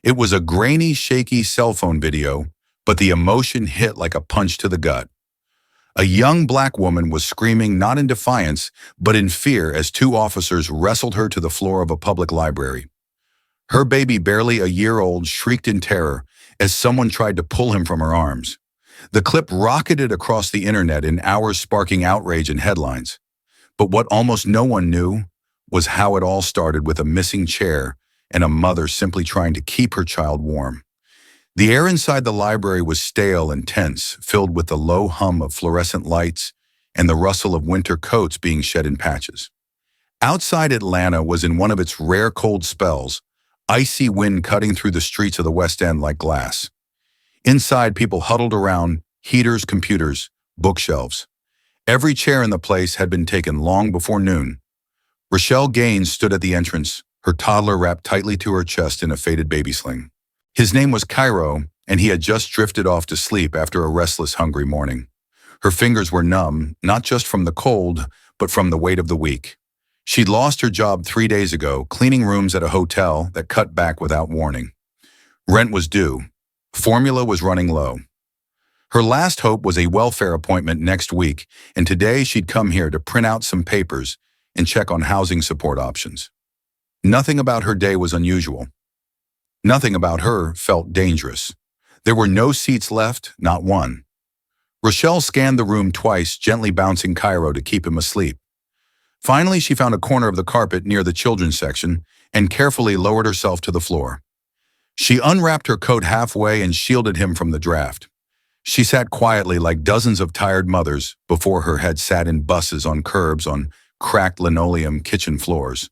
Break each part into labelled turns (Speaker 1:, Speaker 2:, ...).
Speaker 1: It was a grainy, shaky cell phone video, but the emotion hit like a punch to the gut. A young black woman was screaming not in defiance, but in fear as two officers wrestled her to the floor of a public library. Her baby, barely a year old, shrieked in terror as someone tried to pull him from her arms. The clip rocketed across the internet in hours, sparking outrage and headlines. But what almost no one knew was how it all started with a missing chair and a mother simply trying to keep her child warm. The air inside the library was stale and tense, filled with the low hum of fluorescent lights and the rustle of winter coats being shed in patches. Outside, Atlanta was in one of its rare cold spells, icy wind cutting through the streets of the West End like glass. Inside, people huddled around heaters, computers, bookshelves. Every chair in the place had been taken long before noon. Rochelle Gaines stood at the entrance, her toddler wrapped tightly to her chest in a faded baby sling. His name was Cairo, and he had just drifted off to sleep after a restless, hungry morning. Her fingers were numb, not just from the cold, but from the weight of the week. She'd lost her job 3 days ago, cleaning rooms at a hotel that cut back without warning. Rent was due. Formula was running low. Her last hope was a welfare appointment next week, and today she'd come here to print out some papers and check on housing support options. Nothing about her day was unusual. Nothing about her felt dangerous. There were no seats left, not one. Rochelle scanned the room twice, gently bouncing Cairo to keep him asleep. Finally, she found a corner of the carpet near the children's section and carefully lowered herself to the floor. She unwrapped her coat halfway and shielded him from the draft. She sat quietly like dozens of tired mothers before her had sat in buses, on curbs, on cracked linoleum kitchen floors.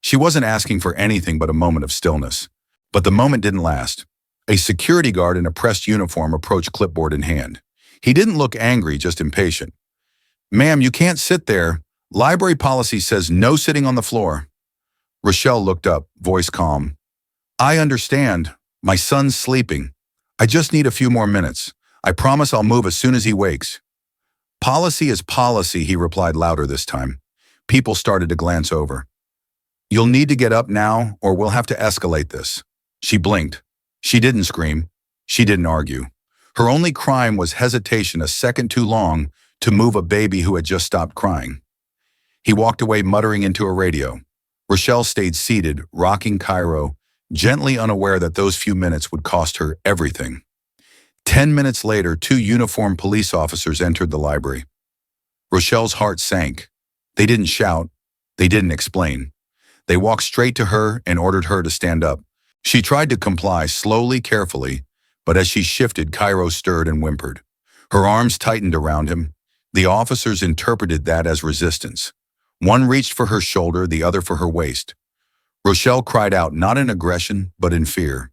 Speaker 1: She wasn't asking for anything but a moment of stillness. But the moment didn't last. A security guard in a pressed uniform approached, clipboard in hand. He didn't look angry, just impatient. "Ma'am, you can't sit there. Library policy says no sitting on the floor." Rochelle looked up, voice calm. "I understand. My son's sleeping. I just need a few more minutes. I promise I'll move as soon as he wakes." "Policy is policy," he replied, louder this time. People started to glance over. "You'll need to get up now, or we'll have to escalate this." She blinked. She didn't scream. She didn't argue. Her only crime was hesitation a second too long to move a baby who had just stopped crying. He walked away, muttering into a radio. Rochelle stayed seated, rocking Cairo, gently unaware that those few minutes would cost her everything. 10 minutes later, 2 uniformed police officers entered the library. Rochelle's heart sank. They didn't shout. They didn't explain. They walked straight to her and ordered her to stand up. She tried to comply, slowly, carefully, but as she shifted, Cairo stirred and whimpered. Her arms tightened around him. The officers interpreted that as resistance. One reached for her shoulder, the other for her waist. Rochelle cried out, not in aggression, but in fear.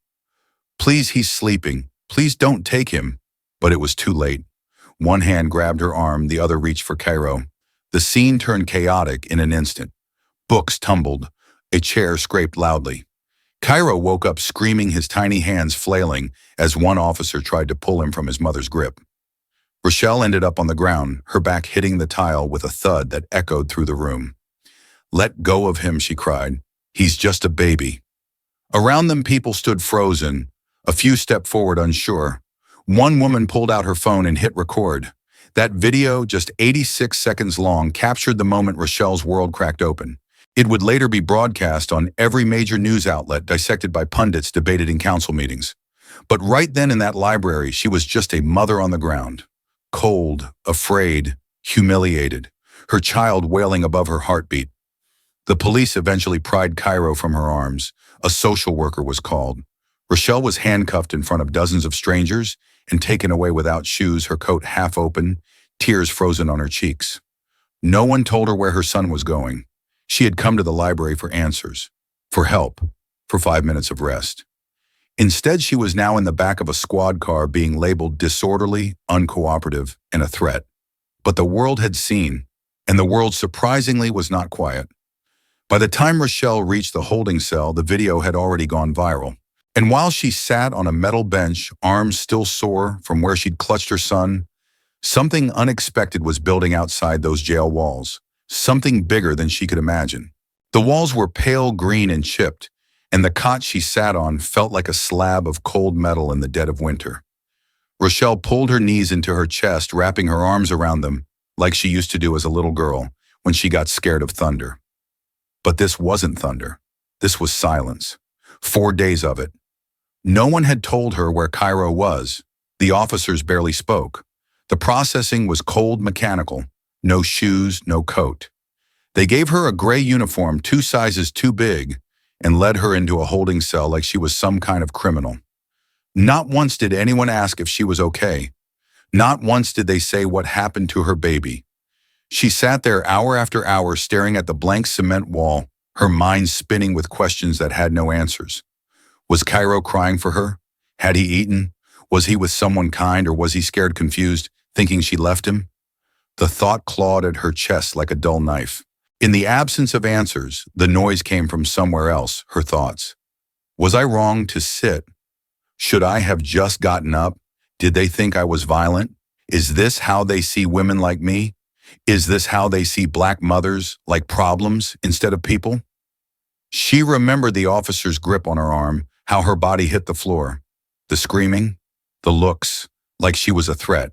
Speaker 1: "Please, he's sleeping. Please don't take him." But it was too late. One hand grabbed her arm, the other reached for Cairo. The scene turned chaotic in an instant. Books tumbled. A chair scraped loudly. Cairo woke up screaming, his tiny hands flailing as one officer tried to pull him from his mother's grip. Rochelle ended up on the ground, her back hitting the tile with a thud that echoed through the room. "Let go of him," she cried. "He's just a baby." Around them, people stood frozen, a few stepped forward unsure. One woman pulled out her phone and hit record. That video, just 86 seconds long, captured the moment Rochelle's world cracked open. It would later be broadcast on every major news outlet, dissected by pundits, debated in council meetings. But right then in that library, she was just a mother on the ground. Cold, afraid, humiliated, her child wailing above her heartbeat. The police eventually pried Cairo from her arms. A social worker was called. Rochelle was handcuffed in front of dozens of strangers and taken away without shoes, her coat half open, tears frozen on her cheeks. No one told her where her son was going. She had come to the library for answers, for help, for 5 minutes of rest. Instead, she was now in the back of a squad car, being labeled disorderly, uncooperative, and a threat. But the world had seen, and the world surprisingly was not quiet. By the time Rochelle reached the holding cell, the video had already gone viral. And while she sat on a metal bench, arms still sore from where she'd clutched her son, something unexpected was building outside those jail walls, something bigger than she could imagine. The walls were pale green and chipped, and the cot she sat on felt like a slab of cold metal in the dead of winter. Rochelle pulled her knees into her chest, wrapping her arms around them like she used to do as a little girl when she got scared of thunder. But this wasn't thunder. This was silence. 4 days of it. No one had told her where Cairo was. The officers barely spoke. The processing was cold mechanical. No shoes, no coat. They gave her a gray uniform 2 sizes too big and led her into a holding cell like she was some kind of criminal. Not once did anyone ask if she was okay. Not once did they say what happened to her baby. She sat there hour after hour staring at the blank cement wall, her mind spinning with questions that had no answers. Was Cairo crying for her? Had he eaten? Was he with someone kind, or was he scared, confused, thinking she left him? The thought clawed at her chest like a dull knife. In the absence of answers, the noise came from somewhere else, her thoughts. Was I wrong to sit? Should I have just gotten up? Did they think I was violent? Is this how they see women like me? Is this how they see black mothers, like problems instead of people? She remembered the officer's grip on her arm, how her body hit the floor, the screaming, the looks, like she was a threat.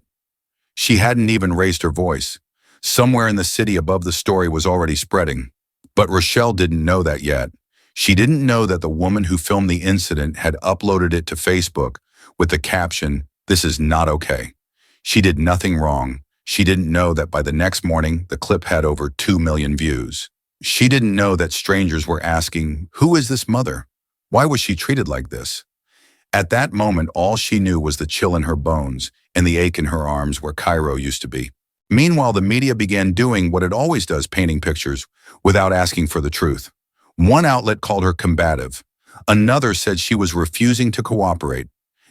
Speaker 1: She hadn't even raised her voice. Somewhere in the city above, the story was already spreading. But Rochelle didn't know that yet. She didn't know that the woman who filmed the incident had uploaded it to Facebook with the caption, "This is not okay." She did nothing wrong. She didn't know that by the next morning, the clip had over 2 million views. She didn't know that strangers were asking, "Who is this mother? Why was she treated like this?" At that moment, all she knew was the chill in her bones and the ache in her arms where Cairo used to be. Meanwhile, the media began doing what it always does, painting pictures without asking for the truth. One outlet called her combative. Another said she was refusing to cooperate.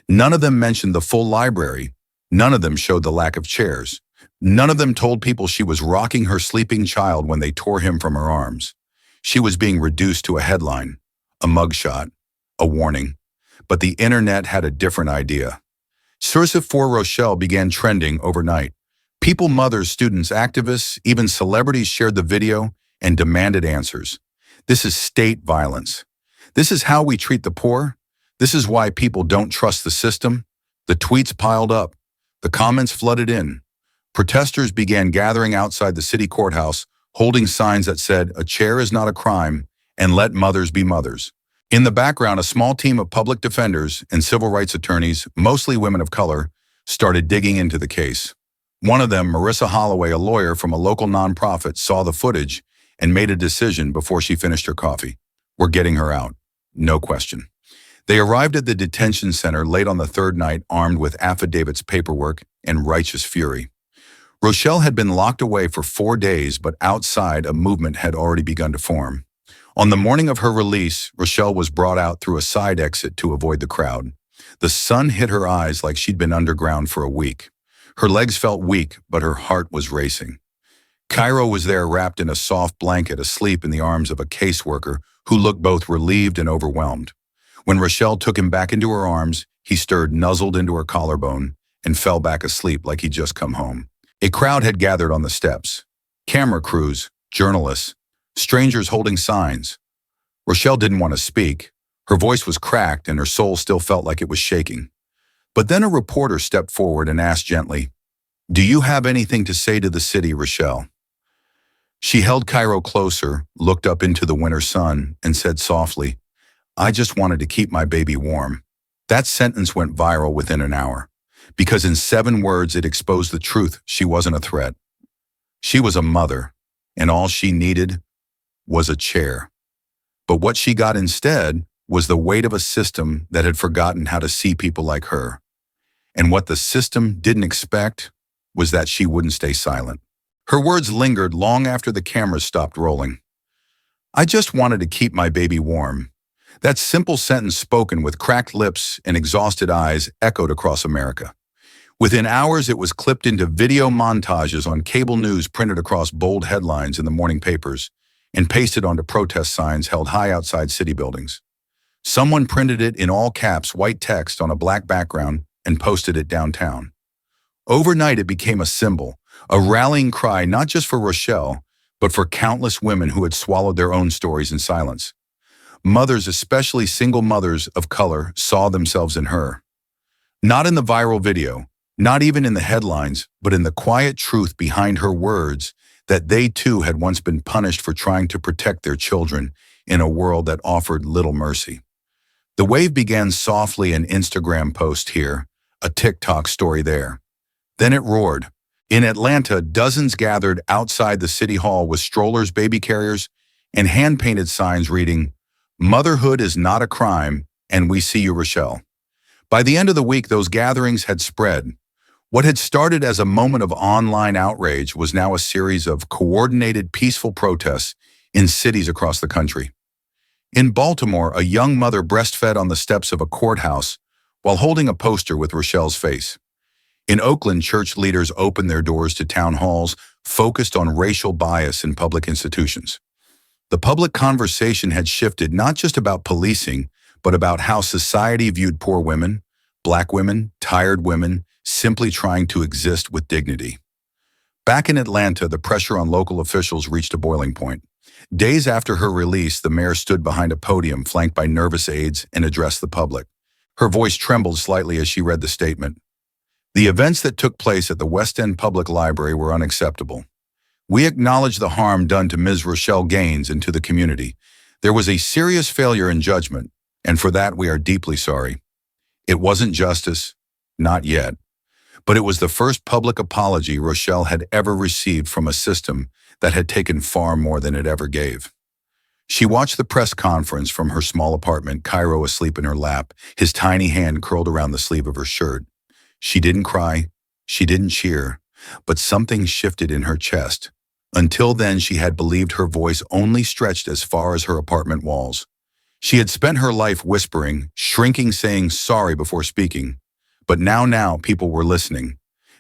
Speaker 1: None of them mentioned the full library. None of them showed the lack of chairs. None of them told people she was rocking her sleeping child when they tore him from her arms. She was being reduced to a headline, a mugshot, a warning. But the internet had a different idea. Source for Rochelle began trending overnight. People, mothers, students, activists, even celebrities shared the video and demanded answers. This is state violence. This is how we treat the poor. This is why people don't trust the system. The tweets piled up. The comments flooded in. Protesters began gathering outside the city courthouse, holding signs that said, "A chair is not a crime," and "Let mothers be mothers." In the background, a small team of public defenders and civil rights attorneys, mostly women of color, started digging into the case. One of them, Marissa Holloway, a lawyer from a local nonprofit, saw the footage and made a decision before she finished her coffee. We're getting her out. No question. They arrived at the detention center late on the 3rd night, armed with affidavits, paperwork, and righteous fury. Rochelle had been locked away for 4 days, but outside a movement had already begun to form. On the morning of her release, Rochelle was brought out through a side exit to avoid the crowd. The sun hit her eyes like she'd been underground for a week. Her legs felt weak, but her heart was racing. Cairo was there, wrapped in a soft blanket, asleep in the arms of a caseworker who looked both relieved and overwhelmed. When Rochelle took him back into her arms, he stirred, nuzzled into her collarbone, and fell back asleep like he'd just come home. A crowd had gathered on the steps. Camera crews, journalists, strangers holding signs. Rochelle didn't want to speak. Her voice was cracked and her soul still felt like it was shaking. But then a reporter stepped forward and asked gently, "Do you have anything to say to the city, Rochelle?" She held Cairo closer, looked up into the winter sun, and said softly, "I just wanted to keep my baby warm." That sentence went viral within an hour, because in 7 words it exposed the truth. She wasn't a threat. She was a mother, and all she needed was a chair. But what she got instead was the weight of a system that had forgotten how to see people like her. And what the system didn't expect was that she wouldn't stay silent. Her words lingered long after the cameras stopped rolling. "I just wanted to keep my baby warm." That simple sentence, spoken with cracked lips and exhausted eyes, echoed across America. Within hours, it was clipped into video montages on cable news, printed across bold headlines in the morning papers, and pasted onto protest signs held high outside city buildings. Someone printed it in all caps, white text on a black background, and posted it downtown. Overnight, it became a symbol, a rallying cry not just for Rochelle, but for countless women who had swallowed their own stories in silence. Mothers, especially single mothers of color, saw themselves in her. Not in the viral video, not even in the headlines, but in the quiet truth behind her words that they too had once been punished for trying to protect their children in a world that offered little mercy. The wave began softly, an Instagram post here, a TikTok story there. Then it roared. In Atlanta, dozens gathered outside the city hall with strollers, baby carriers, and hand-painted signs reading, "Motherhood is not a crime, and we see you, Rochelle." By the end of the week, those gatherings had spread. What had started as a moment of online outrage was now a series of coordinated, peaceful protests in cities across the country. In Baltimore, a young mother breastfed on the steps of a courthouse while holding a poster with Rochelle's face. In Oakland, church leaders opened their doors to town halls focused on racial bias in public institutions. The public conversation had shifted not just about policing, but about how society viewed poor women, black women, tired women, simply trying to exist with dignity. Back in Atlanta, the pressure on local officials reached a boiling point. Days after her release, the mayor stood behind a podium flanked by nervous aides and addressed the public. Her voice trembled slightly as she read the statement. The events that took place at the West End Public Library were unacceptable. We acknowledge the harm done to Ms. Rochelle Gaines and to the community. There was a serious failure in judgment, and for that we are deeply sorry. It wasn't justice, not yet, but it was the first public apology Rochelle had ever received from a system that had taken far more than it ever gave. She watched the press conference from her small apartment, Cairo asleep in her lap, his tiny hand curled around the sleeve of her shirt. She didn't cry, she didn't cheer, but something shifted in her chest. Until then, she had believed her voice only stretched as far as her apartment walls. She had spent her life whispering, shrinking, saying sorry before speaking. But now people were listening.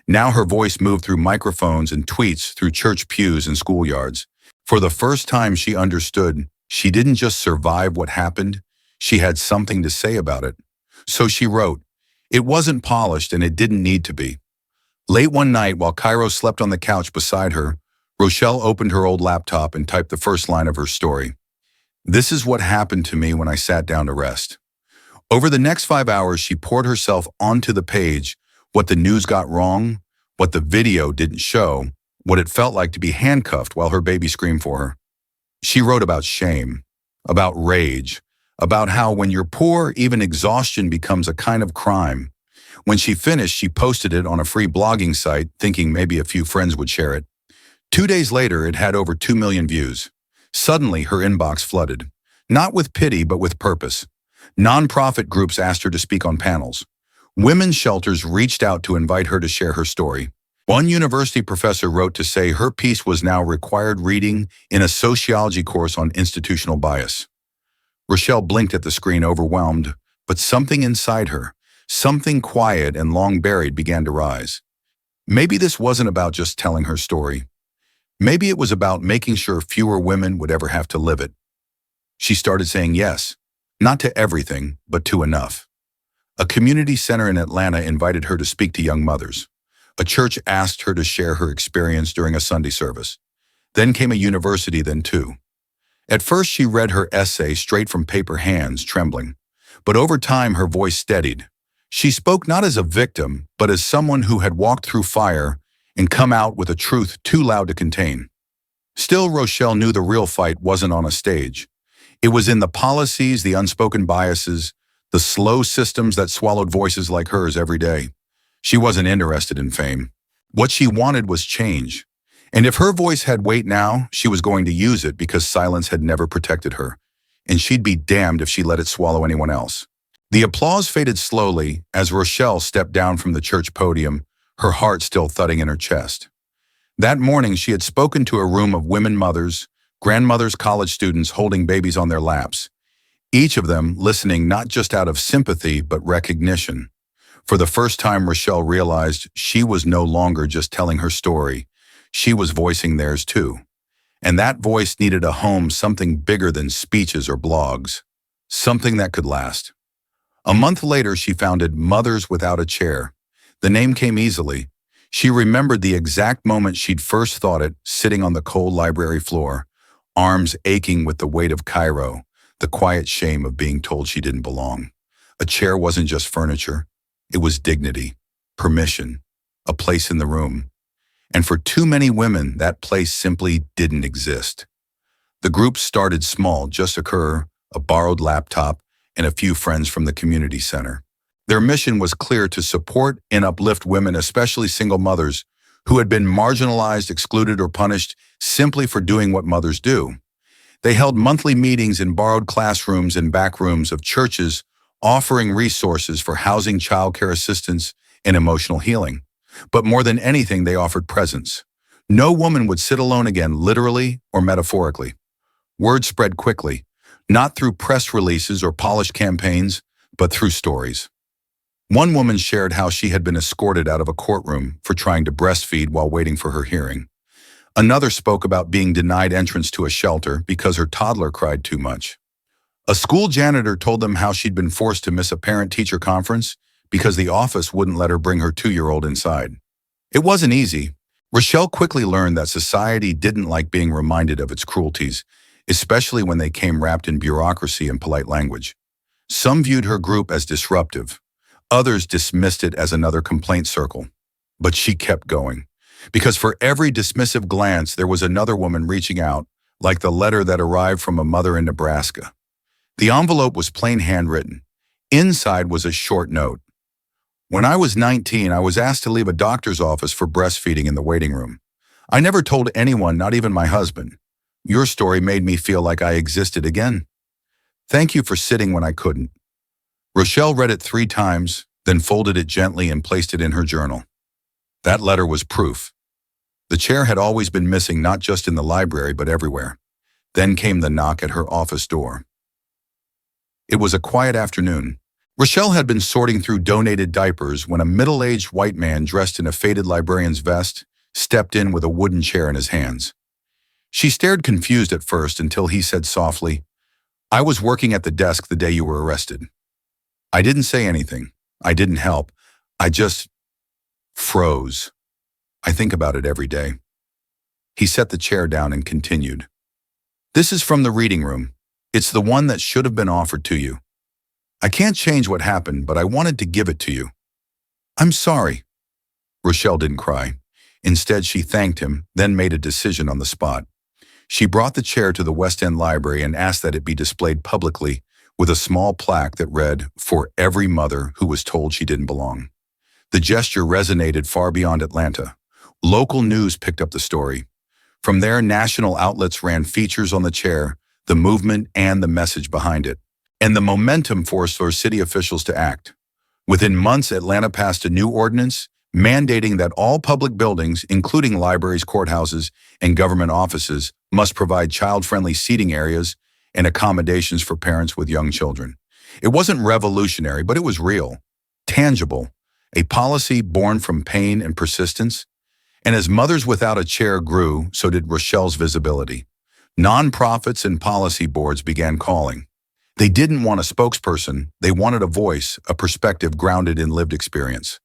Speaker 1: Now her voice moved through microphones and tweets, through church pews and schoolyards. For the first time, she understood she didn't just survive what happened, she had something to say about it. So she wrote. It wasn't polished and it didn't need to be. Late one night, while Cairo slept on the couch beside her, Rochelle opened her old laptop and typed the first line of her story. This is what happened to me when I sat down to rest. Over the next 5 hours, she poured herself onto the page, what the news got wrong, what the video didn't show, what it felt like to be handcuffed while her baby screamed for her. She wrote about shame, about rage, about how when you're poor, even exhaustion becomes a kind of crime. When she finished, she posted it on a free blogging site, thinking maybe a few friends would share it. 2 days later, it had over 2 million views. Suddenly, her inbox flooded, not with pity, but with purpose. Nonprofit groups asked her to speak on panels. Women's shelters reached out to invite her to share her story. One university professor wrote to say her piece was now required reading in a sociology course on institutional bias. Rochelle blinked at the screen, overwhelmed, but something inside her, something quiet and long buried, began to rise. Maybe this wasn't about just telling her story. Maybe it was about making sure fewer women would ever have to live it. She started saying yes, not to everything, but to enough. A community center in Atlanta invited her to speak to young mothers. A church asked her to share her experience during a Sunday service. Then came a university, then two. At first, she read her essay straight from paper, hands trembling. But over time, her voice steadied. She spoke not as a victim, but as someone who had walked through fire and come out with a truth too loud to contain. Still, Rochelle knew the real fight wasn't on a stage. It was in the policies, the unspoken biases, the slow systems that swallowed voices like hers every day. She wasn't interested in fame. What she wanted was change. And if her voice had weight now, she was going to use it because silence had never protected her. And she'd be damned if she let it swallow anyone else. The applause faded slowly as Rochelle stepped down from the church podium, her heart still thudding in her chest. That morning, she had spoken to a room of women mothers, grandmothers, college students holding babies on their laps, each of them listening not just out of sympathy but recognition. For the first time, Rochelle realized she was no longer just telling her story. She was voicing theirs too. And that voice needed a home, something bigger than speeches or blogs, something that could last. A month later, she founded Mothers Without a Chair. The name came easily. She remembered the exact moment she'd first thought it, sitting on the cold library floor, arms aching with the weight of Cairo, the quiet shame of being told she didn't belong. A chair wasn't just furniture, it was dignity, permission, a place in the room. And for too many women, that place simply didn't exist. The group started small, just her, a borrowed laptop, and a few friends from the community center. Their mission was clear: to support and uplift women, especially single mothers, who had been marginalized, excluded, or punished simply for doing what mothers do. They held monthly meetings in borrowed classrooms and back rooms of churches, offering resources for housing, childcare assistance, and emotional healing. But more than anything, they offered presence. No woman would sit alone again, literally or metaphorically. Word spread quickly, not through press releases or polished campaigns, but through stories. One woman shared how she had been escorted out of a courtroom for trying to breastfeed while waiting for her hearing. Another spoke about being denied entrance to a shelter because her toddler cried too much. A school janitor told them how she'd been forced to miss a parent-teacher conference because the office wouldn't let her bring her 2-year-old inside. It wasn't easy. Rochelle quickly learned that society didn't like being reminded of its cruelties, especially when they came wrapped in bureaucracy and polite language. Some viewed her group as disruptive. Others dismissed it as another complaint circle. But she kept going, because for every dismissive glance, there was another woman reaching out, like the letter that arrived from a mother in Nebraska. The envelope was plain handwritten. Inside was a short note. When I was 19, I was asked to leave a doctor's office for breastfeeding in the waiting room. I never told anyone, not even my husband. Your story made me feel like I existed again. Thank you for sitting when I couldn't. Rochelle read it 3 times, then folded it gently and placed it in her journal. That letter was proof. The chair had always been missing, not just in the library, but everywhere. Then came the knock at her office door. It was a quiet afternoon. Rochelle had been sorting through donated diapers when a middle-aged white man dressed in a faded librarian's vest stepped in with a wooden chair in his hands. She stared confused at first until he said softly, "I was working at the desk the day you were arrested." I didn't say anything. I didn't help. I just froze. I think about it every day. He set the chair down and continued. "This is from the reading room. It's the one that should have been offered to you. I can't change what happened, but I wanted to give it to you." "I'm sorry." Rochelle didn't cry. Instead, she thanked him, then made a decision on the spot. She brought the chair to the West End Library and asked that it be displayed publicly with a small plaque that read, "For every mother who was told she didn't belong." The gesture resonated far beyond Atlanta. Local news picked up the story. From there, national outlets ran features on the chair, the movement, and the message behind it. And the momentum forced our city officials to act. Within months, Atlanta passed a new ordinance mandating that all public buildings, including libraries, courthouses, and government offices, must provide child-friendly seating areas and accommodations for parents with young children. It wasn't revolutionary, but it was real, tangible, a policy born from pain and persistence. And as Mothers Without a Chair grew, so did Rochelle's visibility. Nonprofits and policy boards began calling. They didn't want a spokesperson, they wanted a voice, a perspective grounded in lived experience.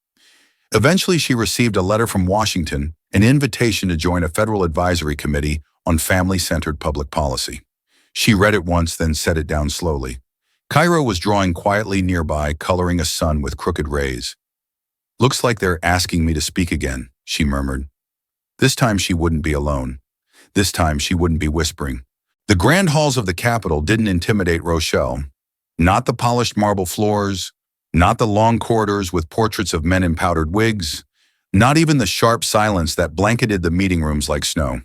Speaker 1: Eventually, she received a letter from Washington, an invitation to join a federal advisory committee on family-centered public policy. She read it once, then set it down slowly. Cairo was drawing quietly nearby, coloring a sun with crooked rays. "Looks like they're asking me to speak again," she murmured. This time she wouldn't be alone. This time she wouldn't be whispering. The grand halls of the Capitol didn't intimidate Rochelle. Not the polished marble floors, not the long corridors with portraits of men in powdered wigs, not even the sharp silence that blanketed the meeting rooms like snow.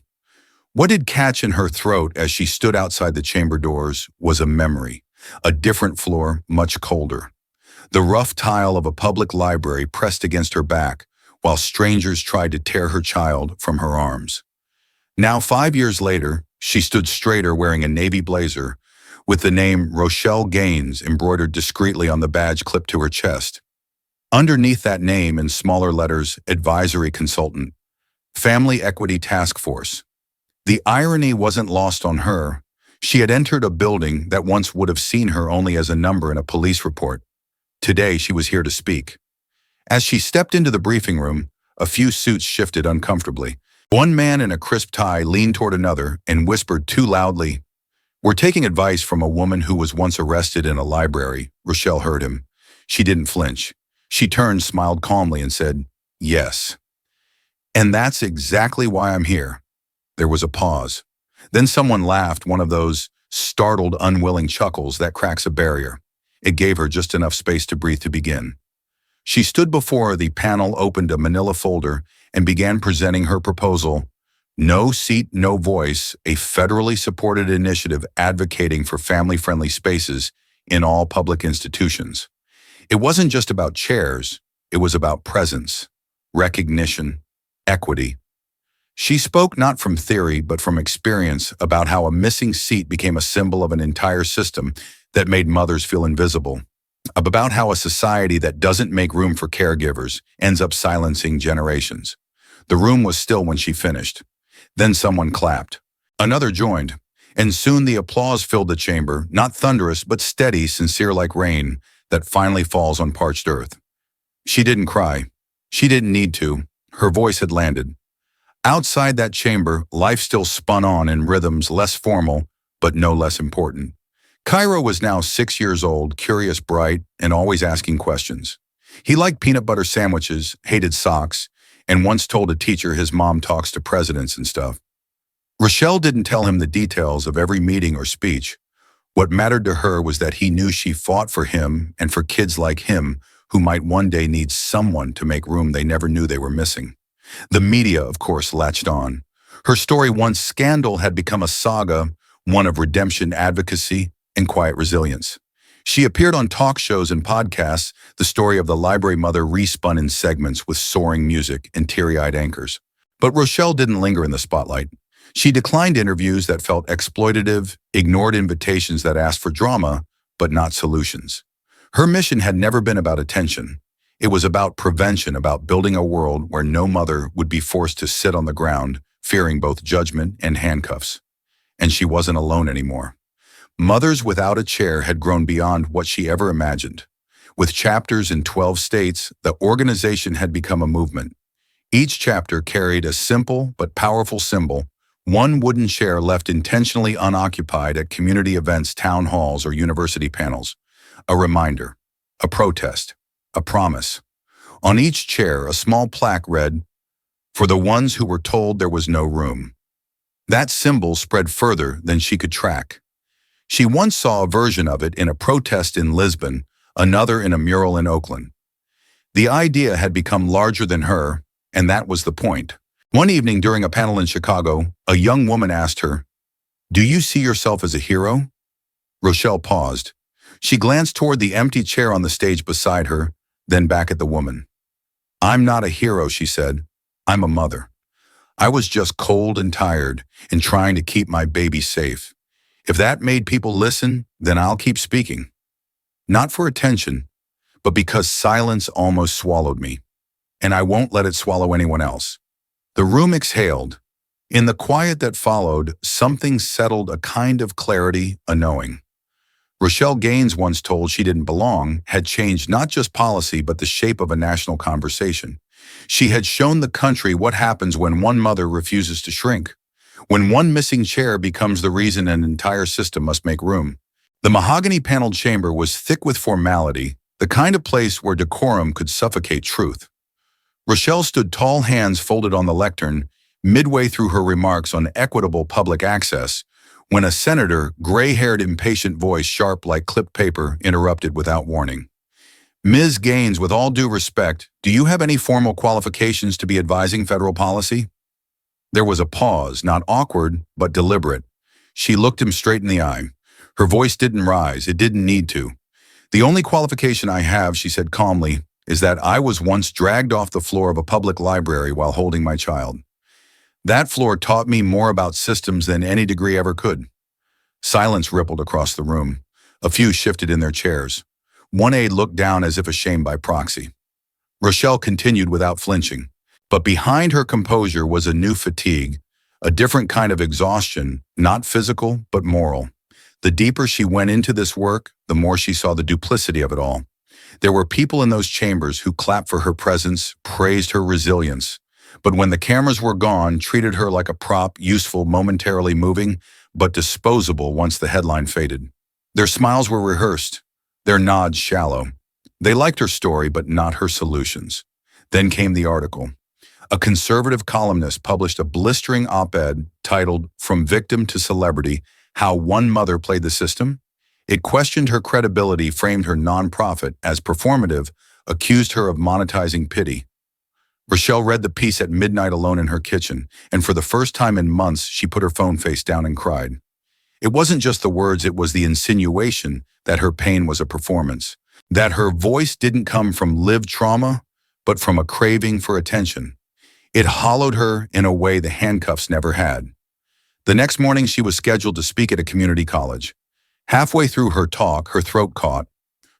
Speaker 1: What did catch in her throat as she stood outside the chamber doors was a memory, a different floor, much colder. The rough tile of a public library pressed against her back while strangers tried to tear her child from her arms. Now, 5 years later, she stood straighter wearing a navy blazer with the name Rochelle Gaines embroidered discreetly on the badge clipped to her chest. Underneath that name, in smaller letters, Advisory Consultant, Family Equity Task Force. The irony wasn't lost on her. She had entered a building that once would have seen her only as a number in a police report. Today, she was here to speak. As she stepped into the briefing room, a few suits shifted uncomfortably. One man in a crisp tie leaned toward another and whispered too loudly, We're taking advice from a woman who was once arrested in a library. Rochelle heard him. She didn't flinch. She turned, smiled calmly, and said, "Yes. And that's exactly why I'm here." There was a pause. Then someone laughed, one of those startled, unwilling chuckles that cracks a barrier. It gave her just enough space to breathe to begin. She stood before the panel, opened a manila folder, and began presenting her proposal. No Seat, No Voice, a federally supported initiative advocating for family-friendly spaces in all public institutions. It wasn't just about chairs, it was about presence, recognition, equity. She spoke not from theory, but from experience about how a missing seat became a symbol of an entire system that made mothers feel invisible, about how a society that doesn't make room for caregivers ends up silencing generations. The room was still when she finished. Then someone clapped. Another joined, and soon the applause filled the chamber, not thunderous, but steady, sincere like rain that finally falls on parched earth. She didn't cry. She didn't need to. Her voice had landed. Outside that chamber, life still spun on in rhythms less formal, but no less important. Cairo was now 6 years old, curious, bright, and always asking questions. He liked peanut butter sandwiches, hated socks, and once told a teacher his mom talks to presidents and stuff. Rochelle didn't tell him the details of every meeting or speech. What mattered to her was that he knew she fought for him and for kids like him who might one day need someone to make room they never knew they were missing. The media, of course, latched on. Her story, once scandal, had become a saga, one of redemption, advocacy, and quiet resilience. She appeared on talk shows and podcasts, the story of the library mother respun in segments with soaring music and teary-eyed anchors. But Rochelle didn't linger in the spotlight. She declined interviews that felt exploitative, ignored invitations that asked for drama, but not solutions. Her mission had never been about attention. It was about prevention, about building a world where no mother would be forced to sit on the ground, fearing both judgment and handcuffs. And she wasn't alone anymore. Mothers Without a Chair had grown beyond what she ever imagined. With chapters in 12 states, the organization had become a movement. Each chapter carried a simple but powerful symbol, one wooden chair left intentionally unoccupied at community events, town halls, or university panels. A reminder, a protest, a promise. On each chair, a small plaque read, "For the ones who were told there was no room." That symbol spread further than she could track. She once saw a version of it in a protest in Lisbon, another in a mural in Oakland. The idea had become larger than her, and that was the point. One evening during a panel in Chicago, a young woman asked her, "Do you see yourself as a hero?" Rochelle paused. She glanced toward the empty chair on the stage beside her, then back at the woman. "I'm not a hero," she said. "I'm a mother. I was just cold and tired and trying to keep my baby safe. If that made people listen, then I'll keep speaking. Not for attention, but because silence almost swallowed me, and I won't let it swallow anyone else." The room exhaled. In the quiet that followed, something settled, a kind of clarity, a knowing. Rochelle Gaines, once told she didn't belong, had changed not just policy but the shape of a national conversation. She had shown the country what happens when one mother refuses to shrink, when one missing chair becomes the reason an entire system must make room. The mahogany-paneled chamber was thick with formality, the kind of place where decorum could suffocate truth. Rochelle stood tall, hands folded on the lectern, midway through her remarks on equitable public access, when a senator, gray-haired, impatient voice, sharp like clipped paper, interrupted without warning. "Ms. Gaines, with all due respect, do you have any formal qualifications to be advising federal policy?" There was a pause, not awkward, but deliberate. She looked him straight in the eye. Her voice didn't rise, it didn't need to. "The only qualification I have," she said calmly, "is that I was once dragged off the floor of a public library while holding my child. That floor taught me more about systems than any degree ever could." Silence rippled across the room. A few shifted in their chairs. One aide looked down as if ashamed by proxy. Rochelle continued without flinching. But behind her composure was a new fatigue, a different kind of exhaustion, not physical, but moral. The deeper she went into this work, the more she saw the duplicity of it all. There were people in those chambers who clapped for her presence, praised her resilience, but when the cameras were gone, treated her like a prop, useful, momentarily moving, but disposable once the headline faded. Their smiles were rehearsed, their nods shallow. They liked her story, but not her solutions. Then came the article. A conservative columnist published a blistering op-ed titled "From Victim to Celebrity: How One Mother Played the System." It questioned her credibility, framed her nonprofit as performative, accused her of monetizing pity. Rochelle read the piece at midnight alone in her kitchen, and for the first time in months, she put her phone face down and cried. It wasn't just the words, it was the insinuation that her pain was a performance, that her voice didn't come from lived trauma, but from a craving for attention. It hollowed her in a way the handcuffs never had. The next morning, she was scheduled to speak at a community college. Halfway through her talk, her throat caught.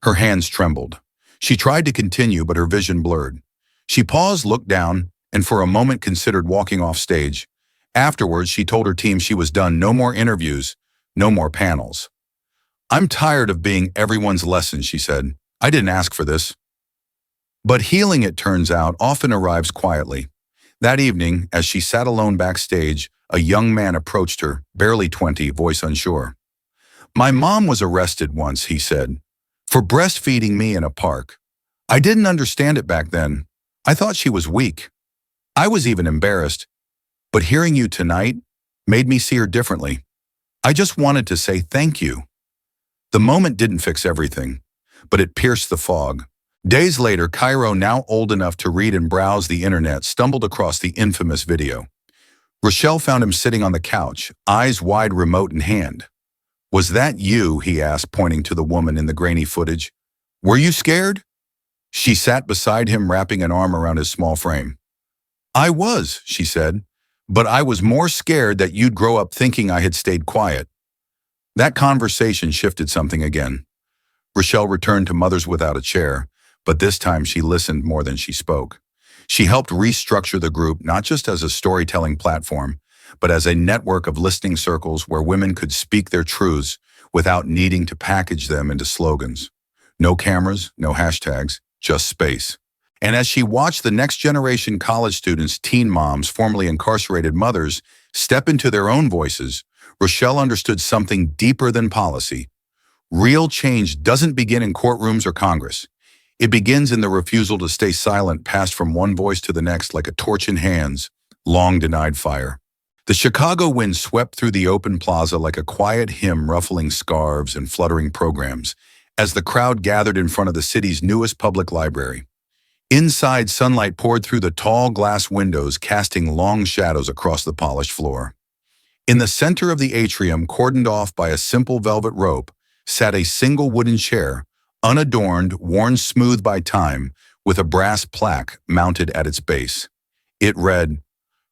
Speaker 1: Her hands trembled. She tried to continue, but her vision blurred. She paused, looked down, and for a moment considered walking off stage. Afterwards, she told her team she was done. No more interviews, no more panels. "I'm tired of being everyone's lesson," she said. "I didn't ask for this." But healing, it turns out, often arrives quietly. That evening, as she sat alone backstage, a young man approached her, barely 20, voice unsure. "My mom was arrested once," he said, "for breastfeeding me in a park. I didn't understand it back then. I thought she was weak. I was even embarrassed. But hearing you tonight made me see her differently. I just wanted to say thank you." The moment didn't fix everything, but it pierced the fog. Days later, Cairo, now old enough to read and browse the internet, stumbled across the infamous video. Rochelle found him sitting on the couch, eyes wide, remote in hand. "Was that you?" he asked, pointing to the woman in the grainy footage. "Were you scared?" She sat beside him, wrapping an arm around his small frame. "I was," she said, "but I was more scared that you'd grow up thinking I had stayed quiet." That conversation shifted something again. Rochelle returned to Mothers Without a Chair, but this time she listened more than she spoke. She helped restructure the group not just as a storytelling platform, but as a network of listening circles where women could speak their truths without needing to package them into slogans. No cameras, no hashtags, just space. And as she watched the next generation college students, teen moms, formerly incarcerated mothers, step into their own voices, Rochelle understood something deeper than policy. Real change doesn't begin in courtrooms or Congress. It begins in the refusal to stay silent, passed from one voice to the next like a torch in hands, long denied fire. The Chicago wind swept through the open plaza like a quiet hymn, ruffling scarves and fluttering programs, as the crowd gathered in front of the city's newest public library. Inside, sunlight poured through the tall glass windows, casting long shadows across the polished floor. In the center of the atrium, cordoned off by a simple velvet rope, sat a single wooden chair, unadorned, worn smooth by time, with a brass plaque mounted at its base. It read,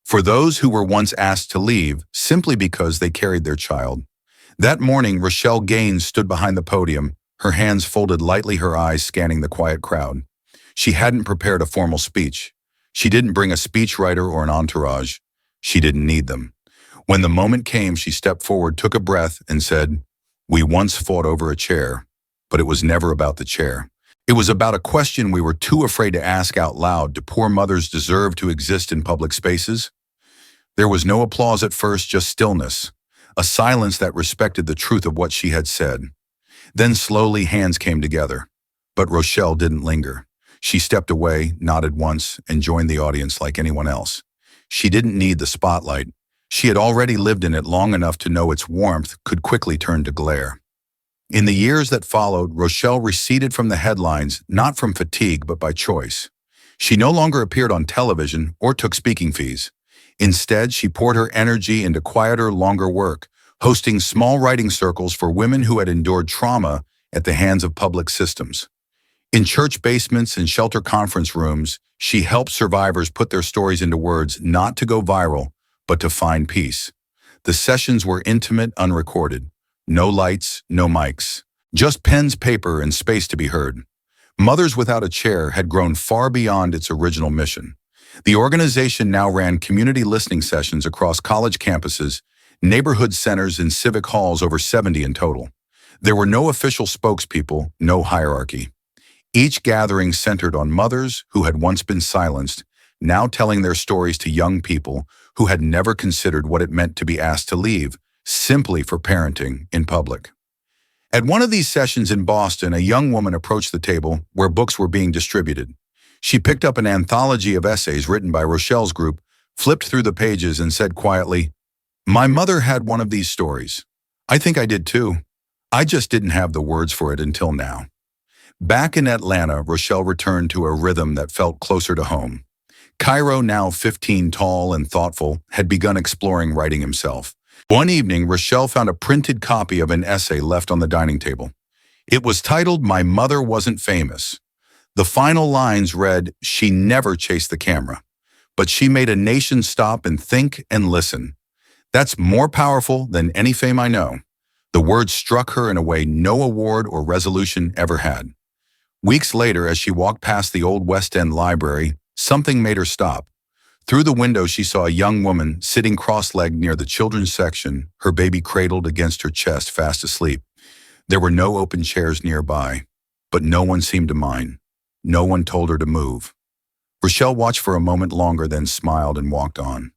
Speaker 1: "For those who were once asked to leave simply because they carried their child." That morning, Rochelle Gaines stood behind the podium, her hands folded lightly, her eyes scanning the quiet crowd. She hadn't prepared a formal speech. She didn't bring a speechwriter or an entourage. She didn't need them. When the moment came, she stepped forward, took a breath, and said, "We once fought over a chair, but it was never about the chair. It was about a question we were too afraid to ask out loud. Do poor mothers deserve to exist in public spaces?" There was no applause at first, just stillness, a silence that respected the truth of what she had said. Then slowly hands came together. But Rochelle didn't linger. She stepped away, nodded once, and joined the audience like anyone else. She didn't need the spotlight. She had already lived in it long enough to know its warmth could quickly turn to glare. In the years that followed, Rochelle receded from the headlines, not from fatigue, but by choice. She no longer appeared on television or took speaking fees. Instead, she poured her energy into quieter, longer work, hosting small writing circles for women who had endured trauma at the hands of public systems. In church basements and shelter conference rooms, she helped survivors put their stories into words, not to go viral, but to find peace. The sessions were intimate, unrecorded. No lights, no mics. Just pens, paper, and space to be heard. Mothers Without a Chair had grown far beyond its original mission. The organization now ran community listening sessions across college campuses, neighborhood centers, and civic halls, over 70 in total. There were no official spokespeople, no hierarchy. Each gathering centered on mothers who had once been silenced, now telling their stories to young people who had never considered what it meant to be asked to leave, simply for parenting in public. At one of these sessions in Boston, a young woman approached the table where books were being distributed. She picked up an anthology of essays written by Rochelle's group, flipped through the pages, and said quietly, "My mother had one of these stories. I think I did too. I just didn't have the words for it until now." Back in Atlanta, Rochelle returned to a rhythm that felt closer to home. Cairo, now 15, tall and thoughtful, had begun exploring writing himself. One evening, Rochelle found a printed copy of an essay left on the dining table. It was titled, "My Mother Wasn't Famous." The final lines read, "She never chased the camera, but she made a nation stop and think and listen. That's more powerful than any fame I know." The words struck her in a way no award or resolution ever had. Weeks later, as she walked past the old West End library, something made her stop. Through the window, she saw a young woman sitting cross-legged near the children's section, her baby cradled against her chest, fast asleep. There were no open chairs nearby, but no one seemed to mind. No one told her to move. Rochelle watched for a moment longer, then smiled and walked on.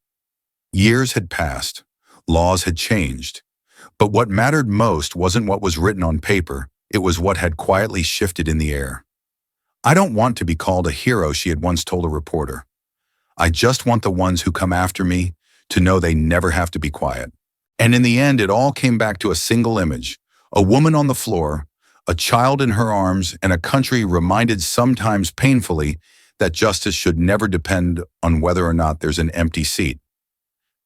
Speaker 1: Years had passed. Laws had changed. But what mattered most wasn't what was written on paper. It was what had quietly shifted in the air. "I don't want to be called a hero," she had once told a reporter. "I just want the ones who come after me to know they never have to be quiet." And in the end, it all came back to a single image: a woman on the floor, a child in her arms, and a country reminded, sometimes painfully, that justice should never depend on whether or not there's an empty seat.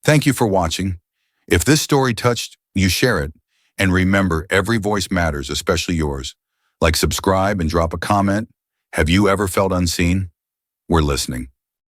Speaker 1: Thank you for watching. If this story touched you, share it. And remember, every voice matters, especially yours. Like, subscribe, and drop a comment. Have you ever felt unseen? We're listening.